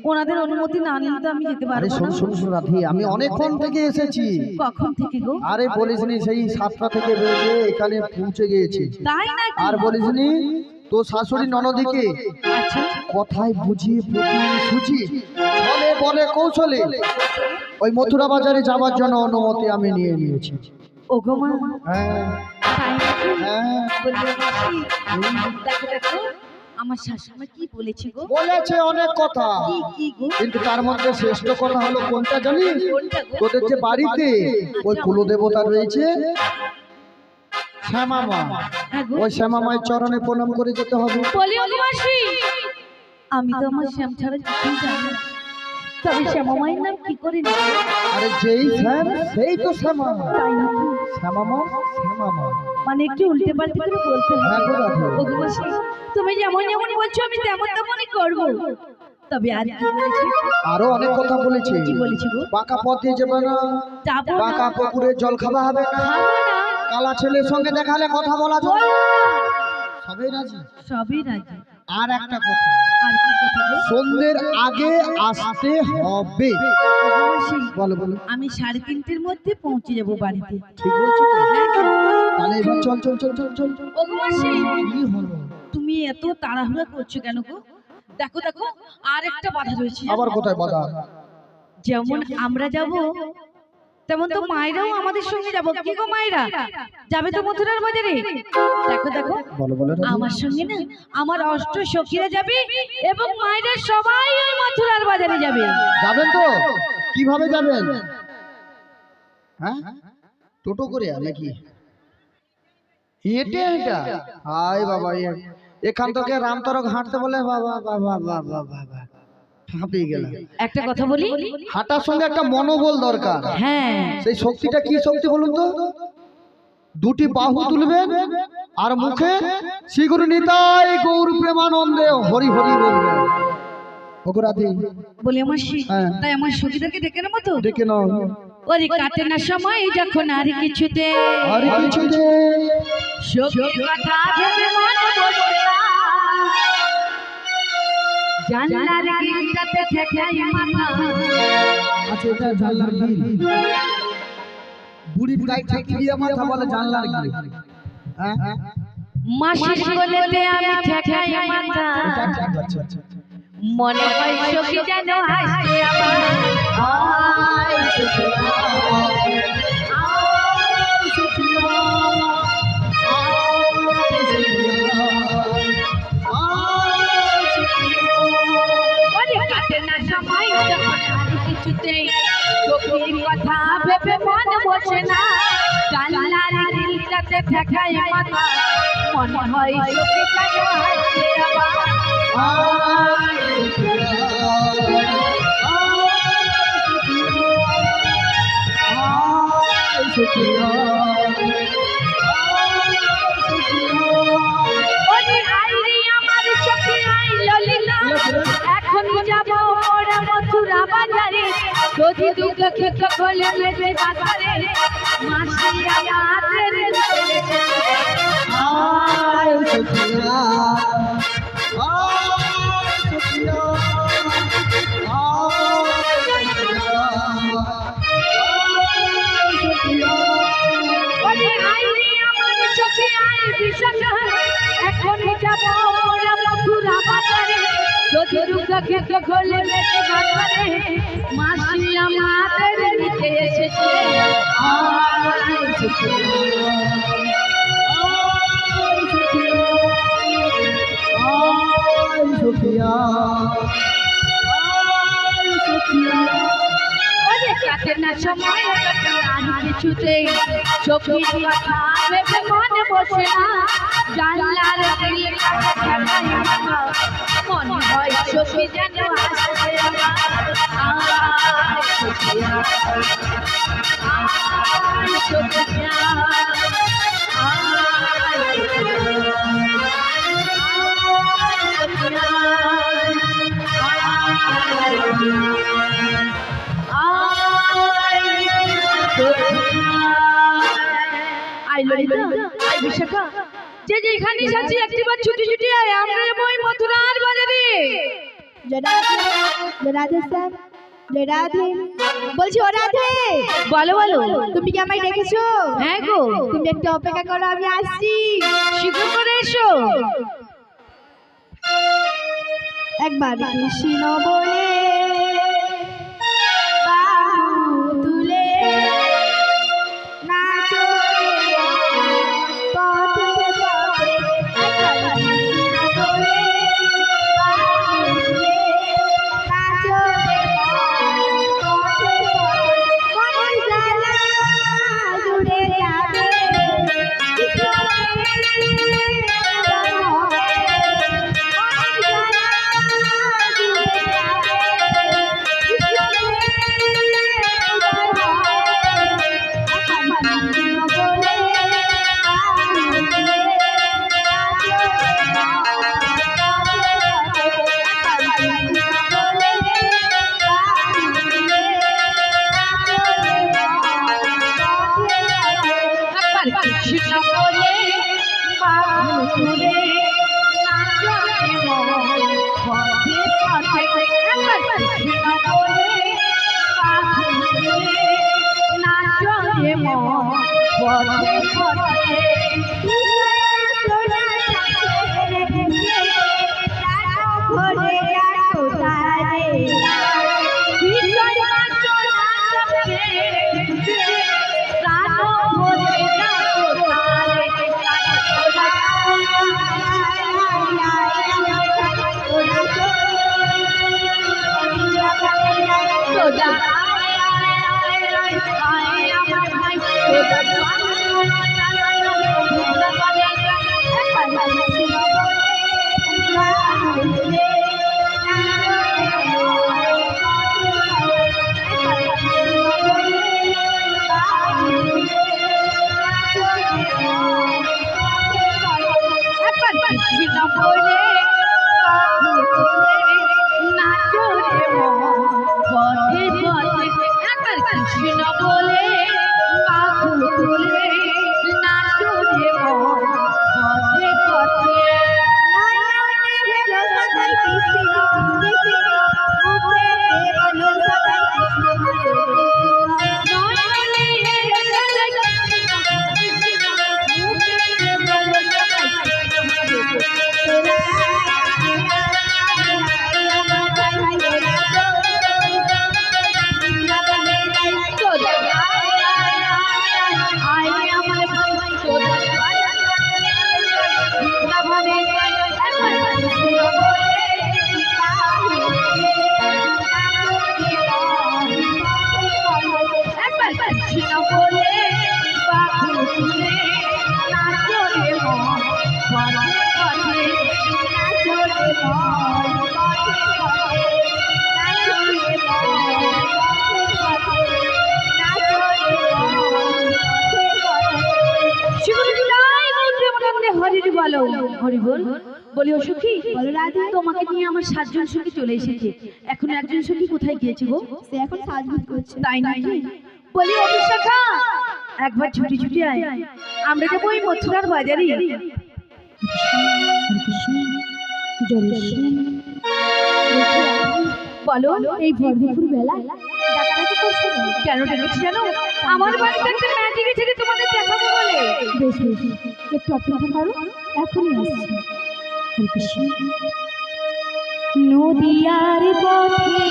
ওনাদের অনুমতি না নিলে তো আমি যেতে আরে পারবো শোন না। শোন শোন রাধি, আমি অনেকক্ষণ থেকে এসেছি। কখন থেকে গো? আরে বলিসনি, সেই 7টা থেকে বেরিয়ে এখানে পৌঁছে গিয়েছি। তাই নাকি? আর বলিসনি তো শাশুড়ি ননদিকে আচ্ছা, কথায় বুঝিয়ে বুঝিয়ে সুঝি ছলে বলে কৌশলে ওই মথুরা বাজারে যাওয়ার জন্য অনুমতি আমি নিয়ে নিয়েছি। ও গো মা, হ্যাঁ তাই নাকি? হ্যাঁ, বলি মাসি, দেখো দেখো আমার শাশুড়ি কি বলেছে গো? বলেছে অনেক কথা, কি কি গো? কিন্তু তার মধ্যে শ্রেষ্ঠ কথা হলো কোনটা জানিস? কোনটা গো? তোদের যে বাড়িতে ওই কুলদেবতা রয়েছে শ্যামা মা, হ্যাঁ গো। ওই শ্যামা মায়ের চরণে প্রণাম করে যেতে হবে। বলি ও গো মাসি, আমি তো আমার শ্যাম ছাড়া কিছুই জানি না, তবে শ্যামা মায়ের নাম কি করে নেব? আরে যেই শ্যাম সেই তো শ্যামা। তাই নাকি? শ্যামা মা, শ্যামা মা। মানে একটু উল্টে পাল্টে করে বলতে হ্যাঁ হবে। গো রাধে। ও গো মাসি, তুমি যেমন যেমন বলছো আমি তেমন তেমনই করবো। তবে আর কি বলেছে? আরো অনেক কথা বলেছে। কি বলেছে গো? বাঁকা পথ দিয়ে যাবে না, যাবো বাঁকা না, পুকুরে জল খাওয়া হবে না, খাবো না, কালা ছেলের সঙ্গে দেখালে কথা বলা যাবে বলবো না। না। সবই রাজি। সবই রাজি। আর একটা কথা, আর কি কথা গো? সন্ধ্যের আগে আসতে হবে। ও গো মাসি, বলো বলো, আমি 3:30-র মধ্যে পৌঁছে যাবো বাড়িতে। ঠিক বলছো তো? হ্যাঁ গো। তাহলে এবার চল চল চল চল চল চল। ও গো মাসি, কি হলো? তুমি এত তাড়াহুড়া করছো কেন গো? দেখো দেখো আর একটা বাধা রয়েছে। আবার কোথায় বাধা? যেমন আমরা যাব তেমন তো মায়েরাও আমাদের সঙ্গে যাবো। কি গো মায়েরা, যাবে তো মথুরার বাজারে? দেখো দেখো বলো বলো রাধি। আমার সঙ্গে না আমার অষ্ট সখীরা যাবে এবং মায়েরা সবাই ওই মথুরার বাজারে যাবে। যাবেন তো? কিভাবে যাবেন? হ্যাঁ, টোটো করে নাকি হেঁটে হেঁটে? হায় বাবা, এখান থেকে রামতরক হাঁটতে বলে বাবা বাবা বাবা বাবা, হাঁপিয়ে গেলাম। একটা কথা বলি, হাঁটার সঙ্গে একটা মনোবল দরকার। হ্যাঁ সেই শক্তিটা কি শক্তি বলুন তো? দুটি বাহু তুলবেন আর মুখে শ্রী গুরু নিতাই গৌর প্রেমানন্দে হরি হরি বলবেন। ওগো রাধে, বলি আমার হ্যাঁ। তাই আমার সখীদেরকে ডেকে নেবো তো? ডেকে নাও। ওরে কাটে না সময় যখন আর কিছুতে আর কিছু যে সখীর কথা ভেবে মনে বসে না, জানলার গিলটাতে ঠেকাই মাথা। আচ্ছা, এটা জানলার গিল। বুড়ির গায়ে ঠেকি দিয়ে মাথা বলে জানলার গিল। হ্যাঁ, মাসির কোলেতে আমি ঠেকাই মাথা, আচ্ছা আচ্ছা আচ্ছা। মনে হয় সখী যেন হাসছে আমার। আয় সখী আয়, আয় সখী আয়, আয় সখী আয়। ওরে কাটে না সময় যখন আর কিছুতেই সখীর কথা ভেবে মন বসে না, জানলার গিলটাতে ঠেকাই মাথা, মনে হয় সখী যেন হাসছে আমার। ওরে আইরে আমার সখী আই ললিতা, এখন যাব মোরা মথুরা বাজারে, যদি দুঃখ খেতে বলে মেজে বাজারে, মাসি আমাদের ছেড়ে আয় সখিয়া, আয় সখিয়া, ওরে আইরে আমার সখী আই বিশাখা, এখন যাব মোরা মথুরা বাজারে, যদি দুঃখ খেতে বলে মেজে বাজারে, মাসি আমাদের নিতে এসেছে। আয় সখিয়া, ওরে কাটে না সময় যখন আর কিছুতে সখীর কথা ভেবে মনে বসে না, জানলার গিলটাতে ঠেকাই মাথা, মনে হয় সখী যেন হাসছে আমার। আয় সখিয়া, আয় সখিয়া, আয় যে যেখানে যাচ্ছি একটিবার ছুটি ছুটি আয়, আমরা যাবো ওই মথুরার বাজারে। জয় রাধে, জয় রাধে স্যার, জয় রাধে। বলছি ও রাধে, বলো বলো। তুমি কি আমায় ডেকেছো? হ্যাঁ গো, তুমি একটু অপেক্ষা করো, আমি আসছি। শীঘ্র করে এসো। একবার কৃষ্ণ বলে বাহু তুলে নাচো পথে পথে। একবার কৃষ্ণ বলে বাহু তুলে নাচো পথে পথে। মনের জ্বালা জুড়ে যাবে কৃষ্ণ বলে বাহু তুলে নাচো রে মন পথে পথে। কৃষ্ণ বলে বাহু তুলে নাচো রে মন পথে পথে। কৃষ্ণ বলে বাহু তুলে নাচো রে মন পথে পথে। কৃষ্ণ বলে বাহু তুলে নাচো রে মন পথে পথে। কৃষ্ণ বলে বাহু তুলে নাচো রে মন পথে পথে। নাচো রে মন পথে পথে। নাচো রে মন পথে পথে। নাচো রে মন পথে পথে। শিবরিলাই গৌরপ্রেমানন্দে হরির বলো। হরি বল। বলি ও সখী, বলো রাধে। তোমাকে নিয়ে আমার 7 জন সখী চলে এসেছে। এখন একজন সখী কোথায় গিয়েছে গো? সে এখন সাজগুজ করছে। তাই নাকি? বলি ও বিশাখা, একবার ছুটি ছুটি আয়, আমরা যাবো ওই মথুরার বাজারে। বলো, এই ভর দুপুর বেলায় ডাকাডাকি করছো কেন? কেন ডেকেছি জানো? আমার বাড়িতে একটা ম্যাজিক এসেছে তোমাদের দেখাবো বলে। বেশ বেশ, একটু অপেক্ষা করো, এখনই আসছি। হরে কৃষ্ণ। নদিয়ার পথে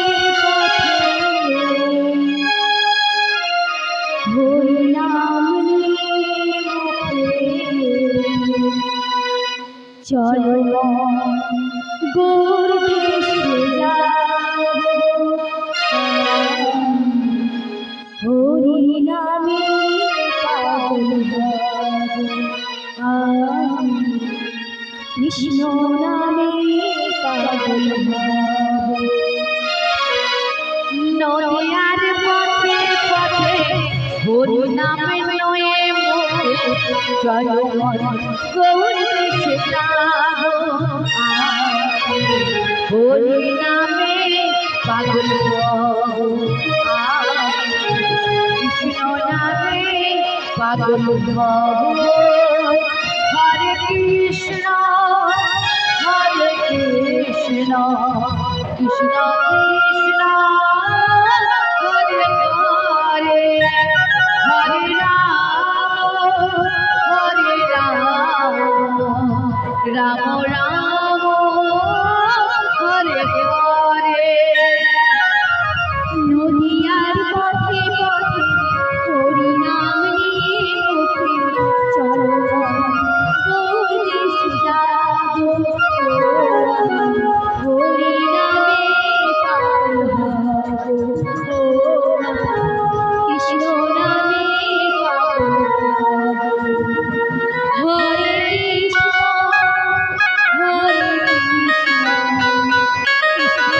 হরি নাম নিয়ে চলো গৌর দেশে যাবো। হরি নামে পাগল হবো, কৃষ্ণ নামে পাগল হবো। নদিয়ার পথে পথে হরি নামে নয়ে মুখে চলো গৌর দেশে যাবো। হরি নামে পাগল হবো, কৃষ্ণ নামে পাগল হবো। হরে কৃষ্ণ কৃষ্ণ কৃষ্ণ হরে হরে হরে রাম রাম রাম হরে হরে নদিয়ার পথে পথে হরি নাম নিয়ে মুখে চলো গৌর দেশ যাবো হরি নামে পাগল হবো কৃষ্ণ নামে পাগল হবো হরে কৃষ্ণ হরে কৃষ্ণ কৃষ্ণ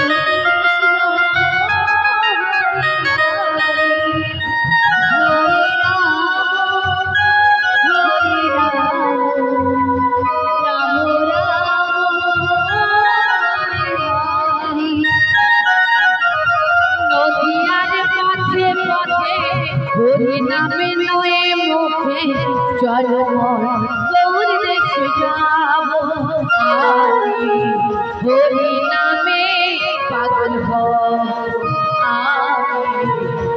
নদিয়ার পথে পথে হরি নামে নয়ে মুখে চলো গৌর দেশে যাব হরি নামে পাগল হব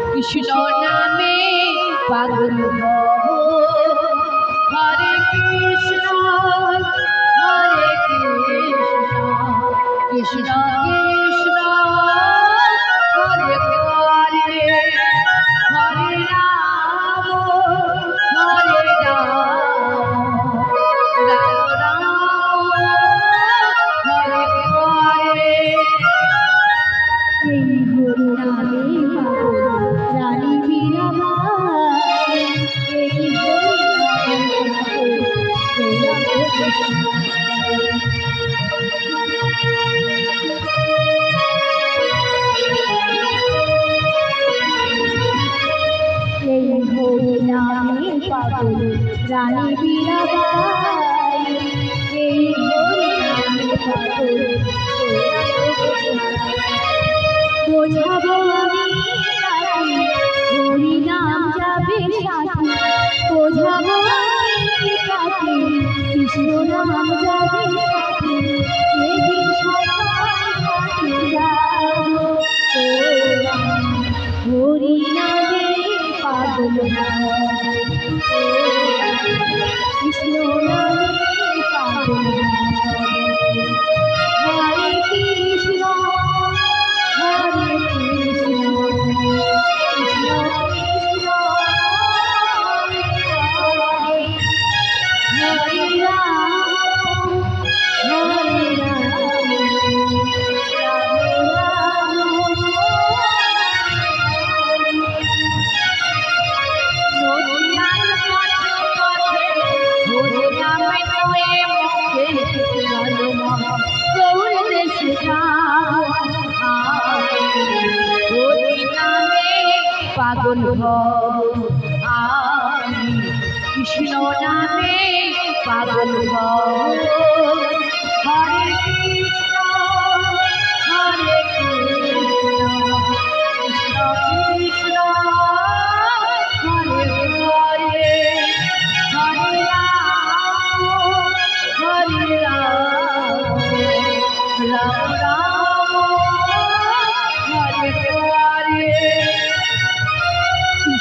কৃষ্ণ নামে পাগল হব হরে কৃষ্ণ হরে কৃষ্ণ কৃষ্ণ কৃষ্ণ হরে হরে হরে রাম রাম রাম হরে হরে এই হরি নামে পাগল রানী মীরাবাই এই হরি নামে পাগল এই হরি নামে পাগল রানী মীরাবাই এই হরি নামে পাগল বোঝাবো আমি তাকে হরি নাম যাবে সাথে বোঝাবো আমি তাকে কৃষ্ণ নাম যাবে সাথে সেদিন সকালে যাবো হরি নামে পাগল হবো কৃষ্ণ নামে পাগল হবো হরে কৃষ্ণ হরে কৃষ্ণ কৃষ্ণ কৃষ্ণ হরে রাম হরে রাম রাম নদিয়ার পথে পথে হরি নামে নয়ে মুখে চলো গৌর দেশে যাব হরি নামে পাগল হব কৃষ্ণ নামে পাগল হব হরে কৃষ্ণ হরে কৃষ্ণ কৃষ্ণ কৃষ্ণ